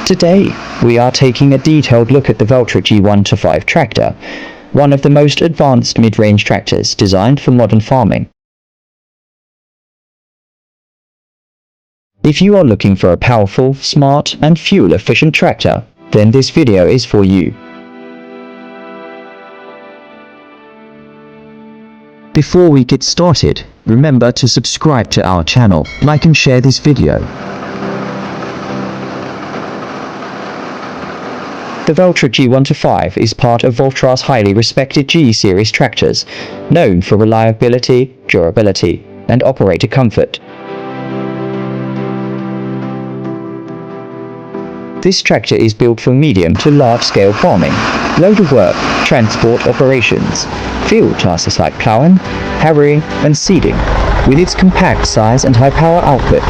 Today, we are taking a detailed look at the Valtra G125 Tractor, one of the most advanced mid-range tractors designed for modern farming. If you are looking for a powerful, smart, and fuel-efficient tractor, then this video is for you. Before we get started, remember to subscribe to our channel, like and share this video. The Valtra G125 is part of Valtra's highly respected G-series tractors, known for reliability, durability, and operator comfort. This tractor is built for medium to large-scale farming, loader work, transport operations, field tasks like ploughing, harrowing, and seeding, with its compact size and high power output.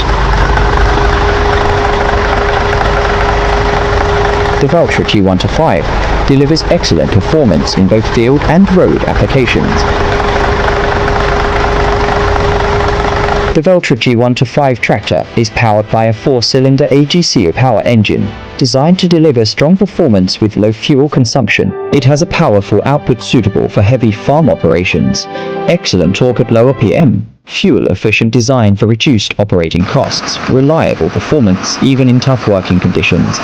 The Valtra G125 delivers excellent performance in both field and road applications. The Valtra G125 tractor is powered by a 4-cylinder AGC power engine, designed to deliver strong performance with low fuel consumption. It has a powerful output suitable for heavy farm operations, excellent torque at low RPM, fuel-efficient design for reduced operating costs, reliable performance even in tough working conditions.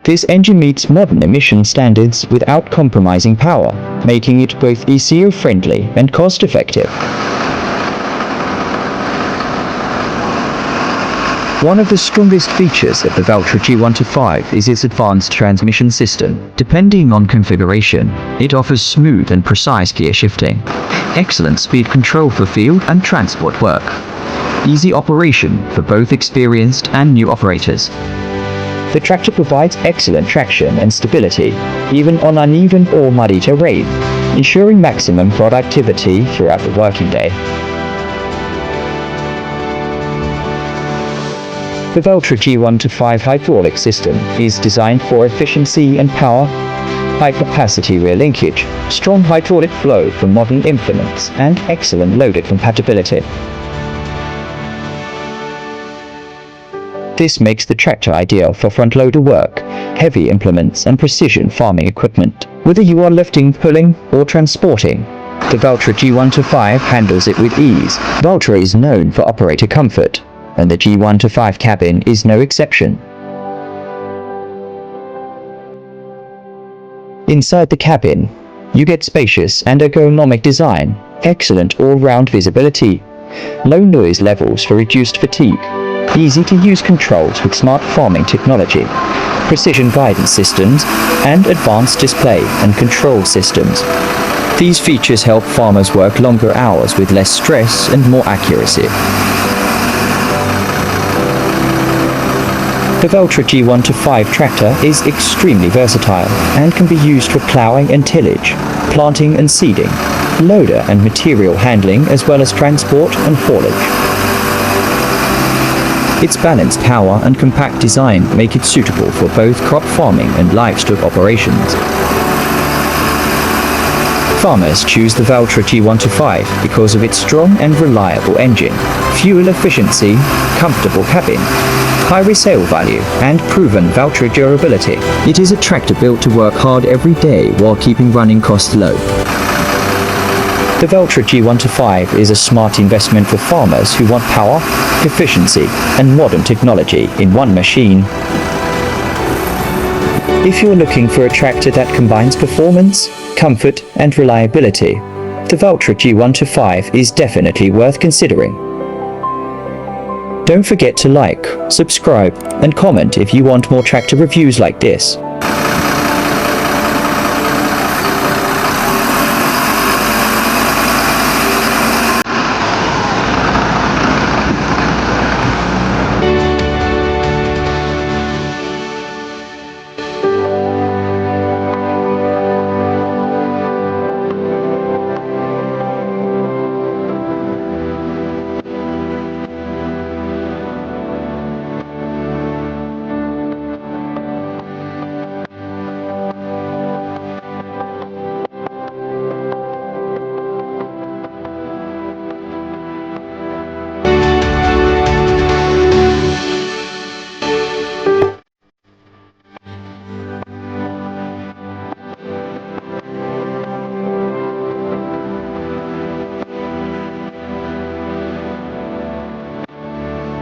This engine meets modern emission standards without compromising power, making it both eco-friendly and cost-effective. One of the strongest features of the Valtra G125 is its advanced transmission system. Depending on configuration, it offers smooth and precise gear shifting, excellent speed control for field and transport work, easy operation for both experienced and new operators. The tractor provides excellent traction and stability, even on uneven or muddy terrain, ensuring maximum productivity throughout the working day. The Valtra G125 hydraulic system is designed for efficiency and power, high-capacity rear linkage, strong hydraulic flow for modern implements, and excellent loader compatibility. This makes the tractor ideal for front-loader work, heavy implements, and precision farming equipment. Whether you are lifting, pulling, or transporting, the Valtra G125 handles it with ease. Valtra is known for operator comfort, and the G125 cabin is no exception. Inside the cabin, you get spacious and ergonomic design, excellent all-round visibility, low noise levels for reduced fatigue, easy-to-use controls with smart farming technology, precision guidance systems, and advanced display and control systems. These features help farmers work longer hours with less stress and more accuracy. The Valtra G125 tractor is extremely versatile and can be used for ploughing and tillage, planting and seeding, loader and material handling, as well as transport and haulage. Its balanced power and compact design make it suitable for both crop farming and livestock operations. Farmers choose the Valtra G125 because of its strong and reliable engine, fuel efficiency, comfortable cabin, high resale value, and proven Valtra durability. It is a tractor built to work hard every day while keeping running costs low. The Valtra G125 is a smart investment for farmers who want power, efficiency, and modern technology in one machine. If you're looking for a tractor that combines performance, comfort, and reliability, the Valtra G125 is definitely worth considering. Don't forget to like, subscribe, and comment if you want more tractor reviews like this.